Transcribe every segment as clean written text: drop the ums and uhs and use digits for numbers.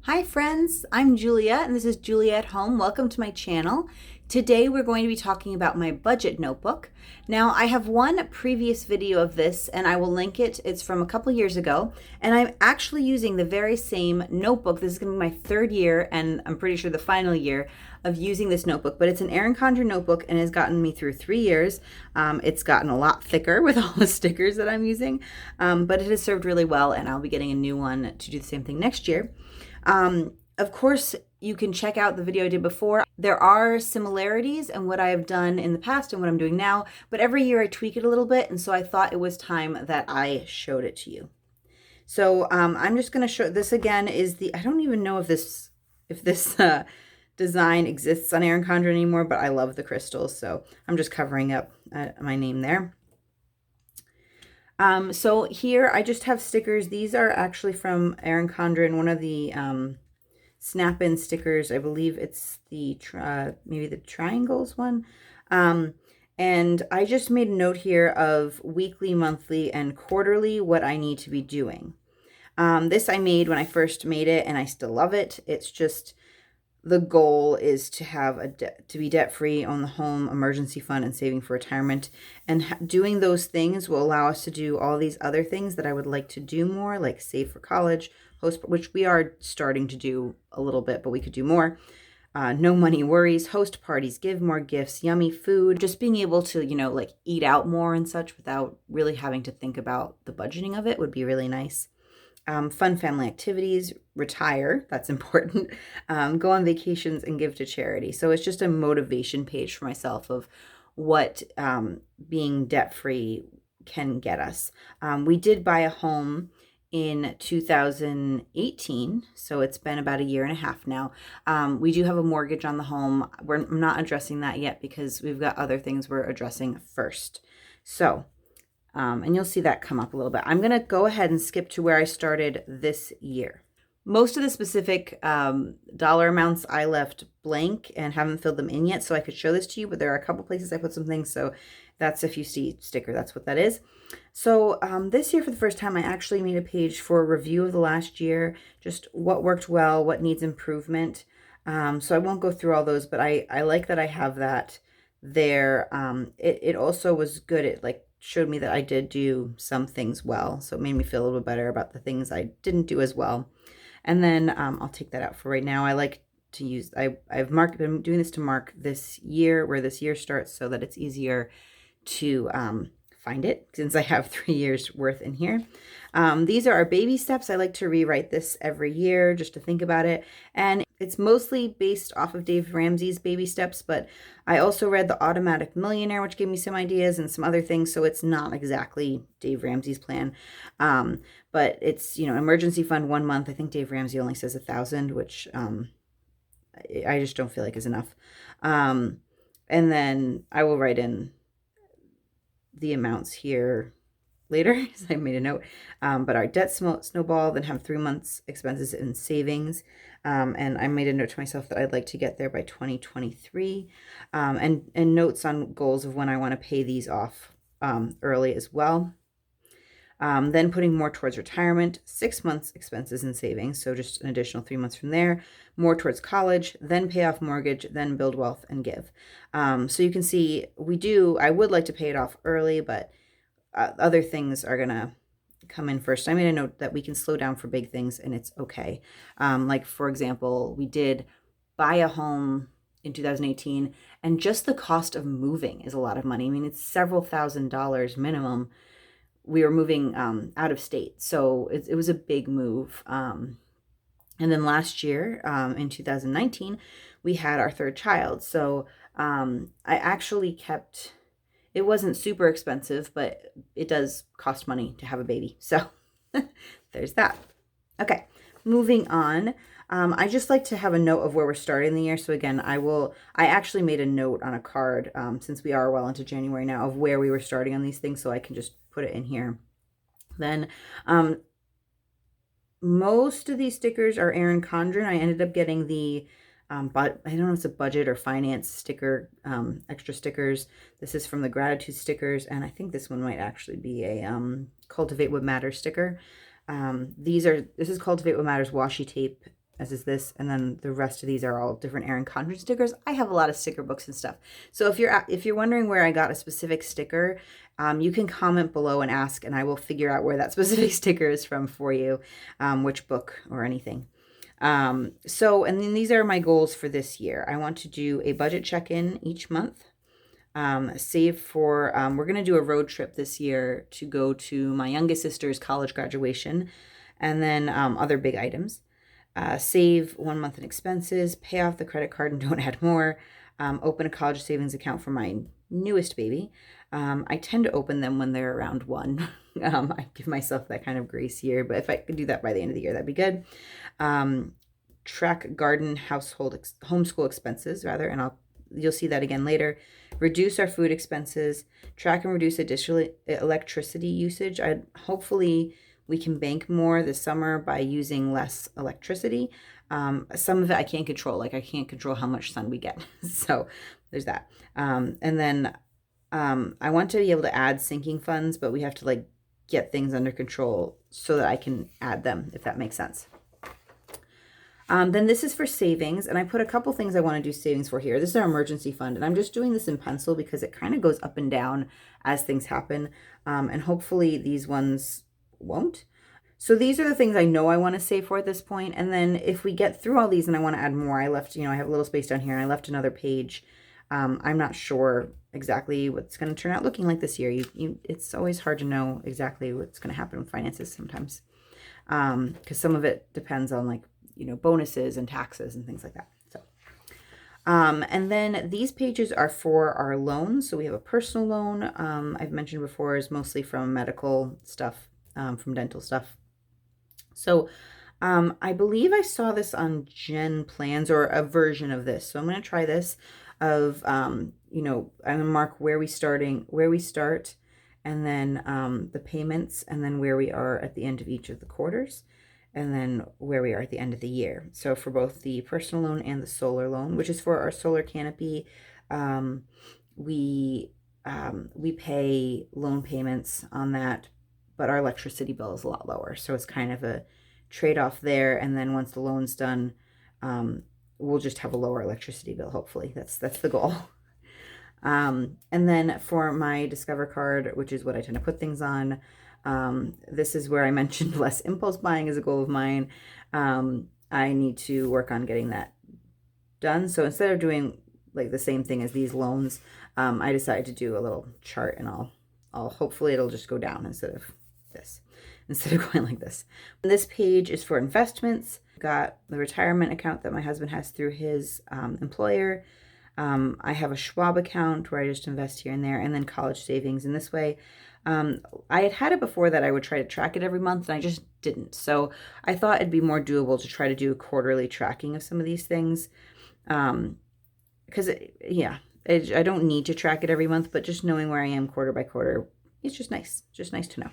Hi friends, I'm Julia and this is Julia at Home. Welcome to my channel. Today we're going to be talking about my budget notebook. Now I have one previous video of this and I will link it. It's from a couple years ago and I'm actually using the very same notebook. This is going to be my third year and I'm pretty sure the final year of using this notebook, but it's an Erin Condren notebook and has gotten me through 3 years. It's gotten a lot thicker with all the stickers that I'm using, but it has served really well and I'll be getting a new one to do the same thing next year. Of course, you can check out the video I did before. There are similarities in what I have done in the past and what I'm doing now, but every year I tweak it a little bit, and so I thought it was time that I showed it to you. So I'm just going to show this again. I don't even know if this design exists on Erin Condren anymore, but I love the crystals, so I'm just covering up my name there. So here I just have stickers. These are actually from Erin Condren, one of the snap-in stickers. I believe it's the maybe the triangles one. And I just made a note here of weekly, monthly, and quarterly what I need to be doing. This I made when I first made it, and I still love it. It's just the goal is to have to be debt-free, own the home, emergency fund, and saving for retirement. And doing those things will allow us to do all these other things that I would like to do more, like save for college, which we are starting to do a little bit, but we could do more. No money worries, host parties, give more gifts, yummy food, just being able to, like eat out more and such without really having to think about the budgeting of it would be really nice. Fun family activities, retire, that's important, go on vacations, and give to charity. So it's just a motivation page for myself of what being debt-free can get us. We did buy a home in 2018, so it's been about a year and a half now. We do have a mortgage on the home. I'm not addressing that yet because we've got other things we're addressing first. So and you'll see that come up a little bit. I'm going to go ahead and skip to where I started this year. Most of the specific dollar amounts I left blank and haven't filled them in yet, so I could show this to you, but there are a couple places I put some things, so that's if you see sticker, that's what that is. So this year for the first time, I actually made a page for a review of the last year, just what worked well, what needs improvement. So I won't go through all those, but I like that I have that there. It also was good. It showed me that I did do some things well, so it made me feel a little better about the things I didn't do as well. And then I'll take that out for right now. I like to use, I've been doing this to mark this year, where this year starts, so that it's easier to find it since I have 3 years worth in here. These are our baby steps. I like to rewrite this every year just to think about it. And it's mostly based off of Dave Ramsey's baby steps, but I also read The Automatic Millionaire, which gave me some ideas and some other things. So it's not exactly Dave Ramsey's plan. But it's, emergency fund 1 month. I think Dave Ramsey only says 1,000, which I just don't feel like is enough. And then I will write in the amounts here later because I made a note. But our debt snowball, then have 3 months expenses and savings. And I made a note to myself that I'd like to get there by 2023. And notes on goals of when I want to pay these off early as well. Then putting more towards retirement, 6 months expenses and savings, so just an additional 3 months from there, more towards college, then pay off mortgage, then build wealth and give. So you can see I would like to pay it off early, but other things are going to come in first. I made a note that we can slow down for big things and it's okay. Like for example, we did buy a home in 2018 and just the cost of moving is a lot of money. I mean, it's several $1,000s minimum. We were moving out of state, so it was a big move. And then last year, in 2019, we had our third child. So I actually kept, it wasn't super expensive, but it does cost money to have a baby. So there's that. Okay, moving on. I just like to have a note of where we're starting the year. So again, I actually made a note on a card, since we are well into January now, of where we were starting on these things, so I can just put it in here. Then most of these stickers are Erin Condren. I ended up getting the but I don't know if it's a budget or finance sticker, extra stickers. This is from the gratitude stickers, and I think this one might actually be a Cultivate What Matters sticker. This is Cultivate What Matters washi tape as is this, and then the rest of these are all different Erin Condren stickers. I have a lot of sticker books and stuff. So if you're wondering where I got a specific sticker, you can comment below and ask, and I will figure out where that specific sticker is from for you, which book or anything. And then these are my goals for this year. I want to do a budget check-in each month. Save for, we're going to do a road trip this year to go to my youngest sister's college graduation, and then other big items. Save 1 month in expenses, pay off the credit card and don't add more, open a college savings account for my newest baby. I tend to open them when they're around 1. I give myself that kind of grace year, but if I could do that by the end of the year, that'd be good. Track garden, homeschool expenses rather, and you'll see that again later. Reduce our food expenses, track and reduce additional electricity usage. Hopefully we can bank more this summer by using less electricity. Some of it I can't control, like I can't control how much sun we get. So there's that. And then I want to be able to add sinking funds, but we have to like get things under control so that I can add them, if that makes sense. Then this is for savings, and I put a couple things I want to do savings for here. This is our emergency fund, and I'm just doing this in pencil because it kind of goes up and down as things happen, and hopefully these ones won't. So these are the things I know I want to save for at this point, and then if we get through all these and I want to add more, I left, I have a little space down here, and I left another page. I'm not sure exactly what's going to turn out looking like this year. It's always hard to know exactly what's going to happen with finances sometimes, because some of it depends on like bonuses and taxes and things like that. So, and then these pages are for our loans. So we have a personal loan. I've mentioned before is mostly from medical stuff, from dental stuff. So, I believe I saw this on Gen Plans or a version of this. So I'm going to try this of, I'm going to mark where we start, and then, the payments, and then where we are at the end of each of the quarters, and then where we are at the end of the year. So for both the personal loan and the solar loan, which is for our solar canopy, we pay loan payments on that, but our electricity bill is a lot lower. So it's kind of a trade-off there. And then once the loan's done, we'll just have a lower electricity bill, hopefully. That's the goal. And then for my Discover card, which is what I tend to put things on, this is where I mentioned less impulse buying is a goal of mine. I need to work on getting that done. So instead of doing like the same thing as these loans, I decided to do a little chart, and I'll hopefully it'll just go down instead of going like this. And this page is for investments. Got the retirement account that my husband has through his employer. I have a Schwab account where I just invest here and there, and then college savings. In this way, I had it before that I would try to track it every month, and I just didn't. So I thought it'd be more doable to try to do a quarterly tracking of some of these things. Because I don't need to track it every month, but just knowing where I am quarter by quarter, it's just nice. Just nice to know.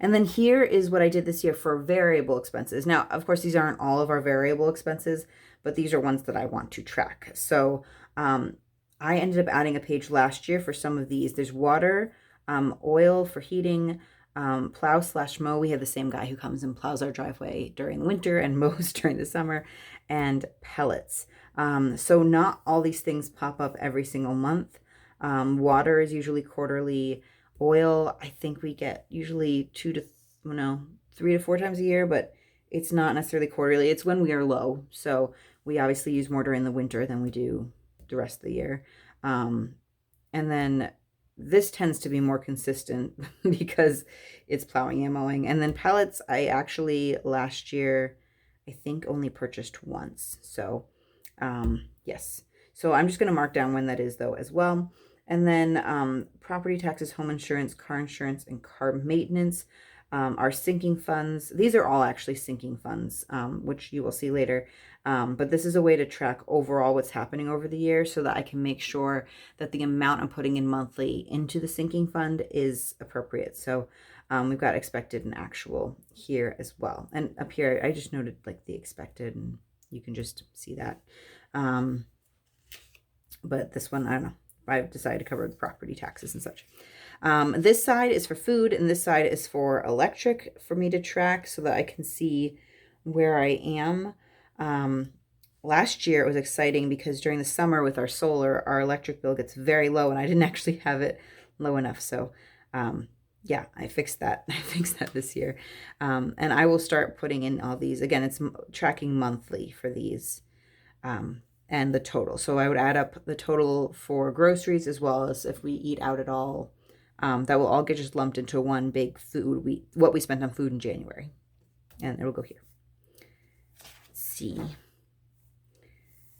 And then here is what I did this year for variable expenses. Now, of course, these aren't all of our variable expenses, but these are ones that I want to track. So I ended up adding a page last year for some of these. There's water, oil for heating, plow/mow. We have the same guy who comes and plows our driveway during the winter and mows during the summer, and pellets. So not all these things pop up every single month. Water is usually quarterly. Oil, I think we get usually 3 to 4 times a year, but it's not necessarily quarterly. It's when we are low. So we obviously use more during the winter than we do the rest of the year. And then this tends to be more consistent because it's plowing and mowing. And then pellets, I actually last year, I think only purchased once. So yes. So I'm just going to mark down when that is though as well. And then property taxes, home insurance, car insurance, and car maintenance. Our sinking funds. These are all actually sinking funds, which you will see later. But this is a way to track overall what's happening over the year so that I can make sure that the amount I'm putting in monthly into the sinking fund is appropriate. So we've got expected and actual here as well. And up here, I just noted like the expected, and you can just see that. But this one, I don't know. I've decided to cover the property taxes and such. This side is for food, and this side is for electric for me to track so that I can see where I am. Last year it was exciting because during the summer with our solar, our electric bill gets very low, and I didn't actually have it low enough. So, yeah, I fixed that. I fixed that this year. And I will start putting in all these. Again, it's tracking monthly for these, and the total. So I would add up the total for groceries as well as if we eat out at all. That will all get just lumped into one big what we spent on food in January. And it will go here. Let's see.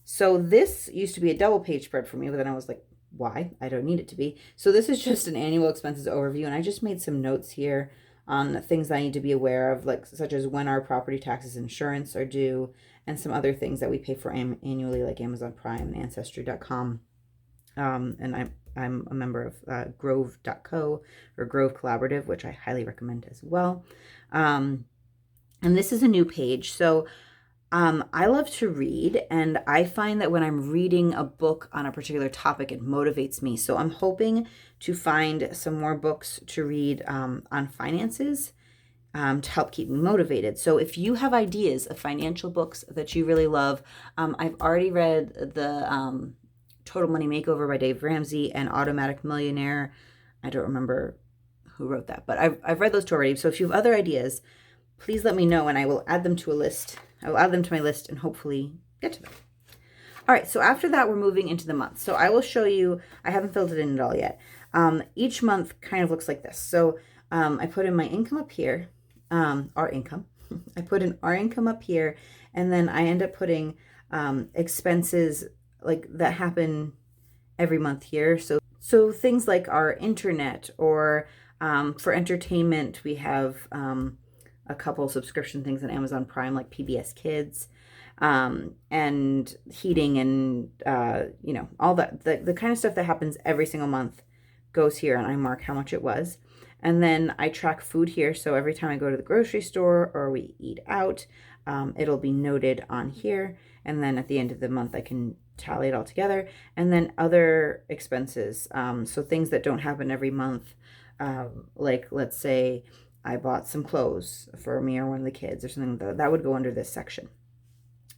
So this used to be a double page spread for me, but then I was like, why? I don't need it to be. So this is just an annual expenses overview, and I just made some notes here on things I need to be aware of, like such as when our property taxes and insurance are due, and some other things that we pay for annually, like Amazon Prime and Ancestry.com. And I'm a member of Grove.co or Grove Collaborative, which I highly recommend as well. And this is a new page. So I love to read, and I find that when I'm reading a book on a particular topic, it motivates me. So I'm hoping to find some more books to read on finances to help keep me motivated. So if you have ideas of financial books that you really love, I've already read the Total Money Makeover by Dave Ramsey and Automatic Millionaire. I don't remember who wrote that, but I've read those two already. So if you have other ideas, please let me know, and I will add them to a list. I will add them to my list and hopefully get to them. All right, so after that, we're moving into the month. So I will show you, I haven't filled it in at all yet. Each month kind of looks like this. So I put in my income up here, our income. I put in our income up here, and then I end up putting expenses like that happen every month here. So things like our internet, or for entertainment, we have a couple subscription things on Amazon Prime, like PBS Kids, and heating, and all that, the kind of stuff that happens every single month goes here, and I mark how much it was. And then I track food here, so every time I go to the grocery store or we eat out, it'll be noted on here, and then at the end of the month I can tally it all together. And then other expenses, so things that don't happen every month, like let's say I bought some clothes for me or one of the kids or something, that would go under this section.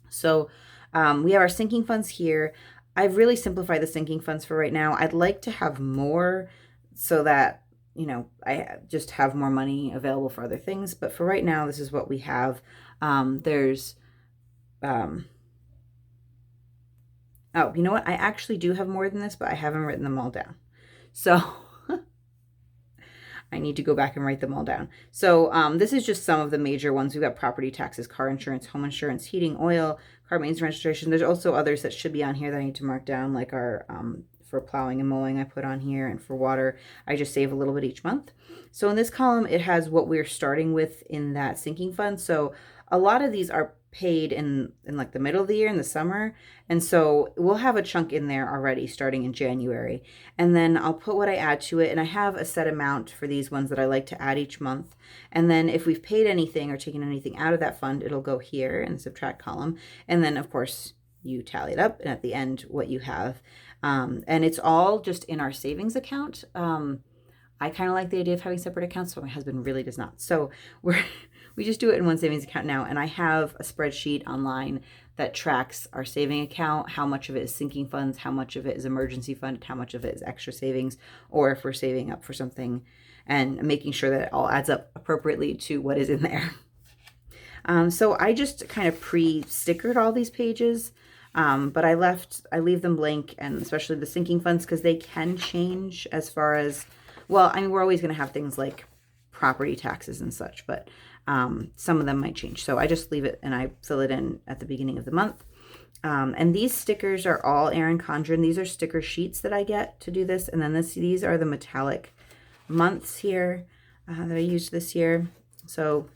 So we have our sinking funds here. I've really simplified the sinking funds for right now. I'd like to have more so that, I just have more money available for other things. But for right now, this is what we have. There's, oh, you know what? I actually do have more than this, but I haven't written them all down. So I need to go back and write them all down. So this is just some of the major ones. We've got property taxes, car insurance, home insurance, heating, oil, car maintenance, registration. There's also others that should be on here that I need to mark down, like our for plowing and mowing I put on here, and for water I just save a little bit each month. So in this column it has what we're starting with in that sinking fund. So a lot of these are paid in like the middle of the year, in the summer, and so we'll have a chunk in there already starting in January, and then I'll put what I add to it, and I have a set amount for these ones that I like to add each month. And then if we've paid anything or taken anything out of that fund, it'll go here in the subtract column, and then of course you tally it up, and at the end what you have, and it's all just in our savings account. I kind of like the idea of having separate accounts, but my husband really does not. So we just do it in one savings account now. And I have a spreadsheet online that tracks our saving account, how much of it is sinking funds, how much of it is emergency fund, how much of it is extra savings, or if we're saving up for something, and making sure that it all adds up appropriately to what is in there. So I just kind of pre-stickered all these pages, but I leave them blank, and especially the sinking funds, because they can change as far as, well, I mean, we're always going to have things like property taxes and such, but some of them might change. So I just leave it and I fill it in at the beginning of the month. And these stickers are all Erin Condren. These are sticker sheets that I get to do this. And then these are the metallic months here that I used this year. So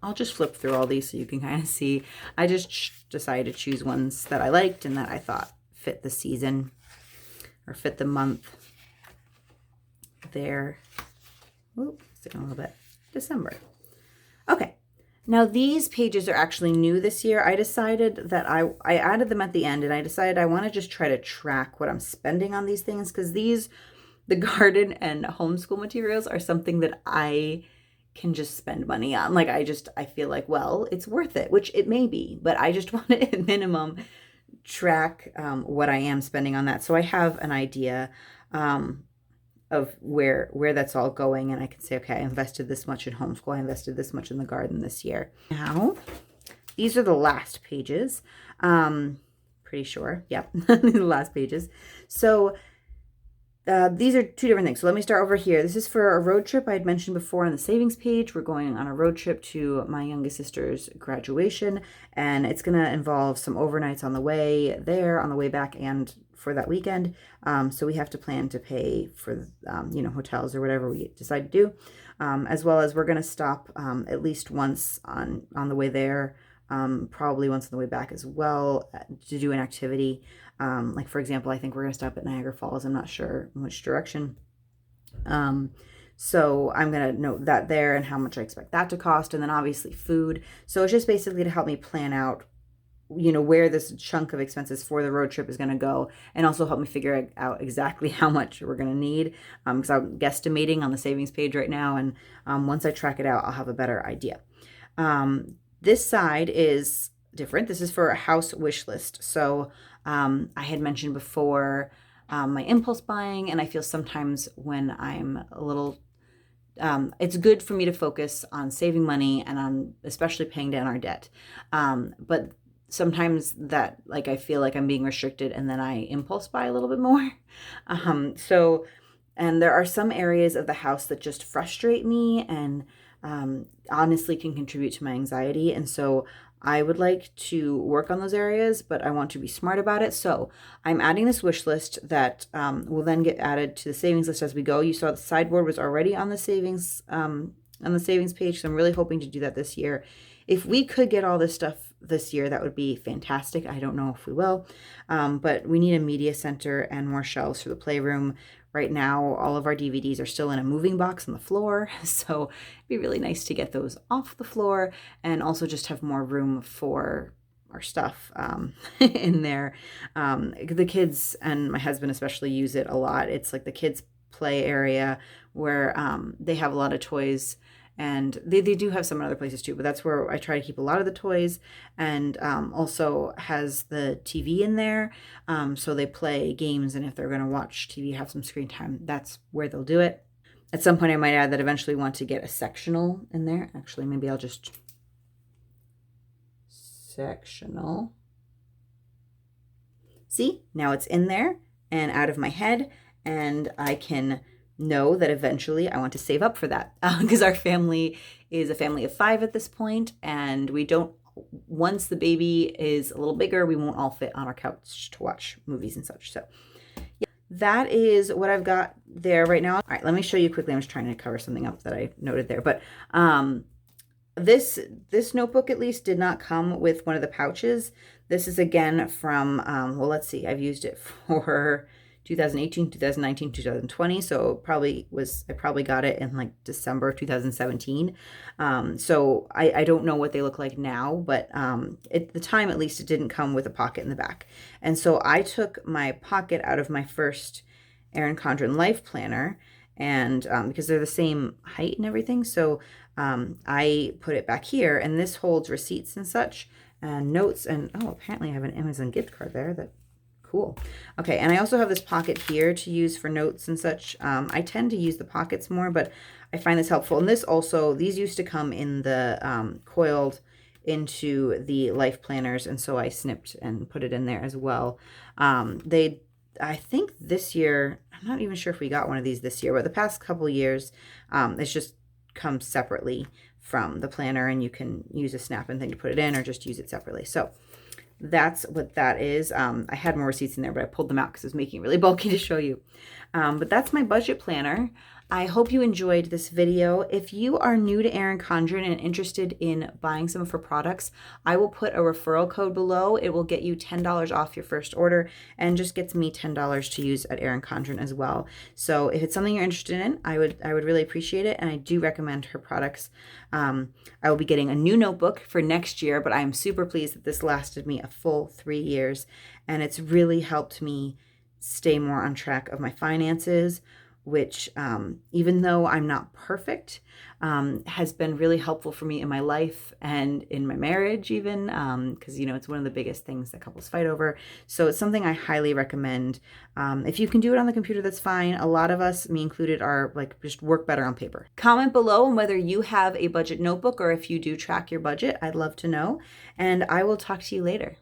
I'll just flip through all these so you can kind of see. I just decided to choose ones that I liked and that I thought fit the season or fit the month. There. Oop, sticking a little bit. December. Okay. Now these pages are actually new this year. I decided that I added them at the end, and I decided I want to just try to track what I'm spending on these things, because the garden and homeschool materials are something that I can just spend money on. Like, I feel like, well, it's worth it, which it may be, but I just want to at minimum track what I am spending on that. So I have an idea of where that's all going, and I can say, okay, I invested this much in homeschool, I invested this much in the garden this year. Now, these are the last pages. Pretty sure, yep, the last pages. So these are two different things. So let me start over here. This is for a road trip I had mentioned before on the savings page. We're going on a road trip to my youngest sister's graduation, and it's going to involve some overnights on the way there, on the way back, and for that weekend. So we have to plan to pay for, hotels or whatever we decide to do, as well as we're going to stop at least once on the way there, probably once on the way back as well, to do an activity. Like, for example, I think we're going to stop at Niagara Falls. I'm not sure in which direction. So I'm going to note that there and how much I expect that to cost. And then obviously food. So it's just basically to help me plan out, where this chunk of expenses for the road trip is going to go, and also help me figure out exactly how much we're going to need. Because I'm guesstimating on the savings page right now. And once I track it out, I'll have a better idea. This side is different. This is for a house wish list. So I had mentioned before my impulse buying, and I feel sometimes when I'm a little, it's good for me to focus on saving money and on especially paying down our debt. But sometimes that, like, I feel like I'm being restricted, and then I impulse buy a little bit more. And there are some areas of the house that just frustrate me and honestly can contribute to my anxiety. And so I would like to work on those areas, but I want to be smart about it. So I'm adding this wish list that will then get added to the savings list as we go. You saw the sideboard was already on the savings page, so I'm really hoping to do that this year. If we could get all this stuff this year, that would be fantastic. I don't know if we will, but we need a media center and more shelves for the playroom. Right now, all of our DVDs are still in a moving box on the floor, so it'd be really nice to get those off the floor and also just have more room for our stuff in there. The kids and my husband especially use it a lot. It's like the kids' play area where they have a lot of toys. And they do have some other places too, but that's where I try to keep a lot of the toys, and also has the TV in there. So they play games, and if they're going to watch TV, have some screen time, that's where they'll do it. At some point, I might add that eventually want to get a sectional in there. Actually, maybe I'll just sectional. See, now it's in there and out of my head, and I can know that eventually I want to save up for that, because our family is a family of 5 at this point, and we don't, once the baby is a little bigger, we won't all fit on our couch to watch movies and such. So yeah, that is what I've got there right now. All right, let me show you quickly. I'm just trying to cover something up that I noted there, but this notebook at least did not come with one of the pouches. This is again from, well, let's see, I've used it for 2018, 2019, 2020. So I probably got it in like December of 2017. So I don't know what they look like now, but at the time, at least, it didn't come with a pocket in the back. And so I took my pocket out of my first Erin Condren Life Planner, and because they're the same height and everything. So I put it back here, and this holds receipts and such, and notes, and apparently I have an Amazon gift card there. Cool. Okay, and I also have this pocket here to use for notes and such. I tend to use the pockets more, but I find this helpful. And these used to come in the coiled into the life planners, and so I snipped and put it in there as well. I think this year, I'm not even sure if we got one of these this year, but the past couple years, it's just come separately from the planner, and you can use a snap-in thing to put it in or just use it separately. So that's what that is. I had more receipts in there, but I pulled them out because it was making it really bulky to show you. But that's my budget planner. I hope you enjoyed this video. If you are new to Erin Condren and interested in buying some of her products, I will put a referral code below. It will get you $10 off your first order and just gets me $10 to use at Erin Condren as well. So if it's something you're interested in, I would really appreciate it, and I do recommend her products. I will be getting a new notebook for next year, but I'm super pleased that this lasted me a full 3 years, and it's really helped me stay more on track of my finances, which even though I'm not perfect, has been really helpful for me in my life and in my marriage even, because, it's one of the biggest things that couples fight over. So it's something I highly recommend. If you can do it on the computer, that's fine. A lot of us, me included, are like just work better on paper. Comment below on whether you have a budget notebook or if you do track your budget. I'd love to know. And I will talk to you later.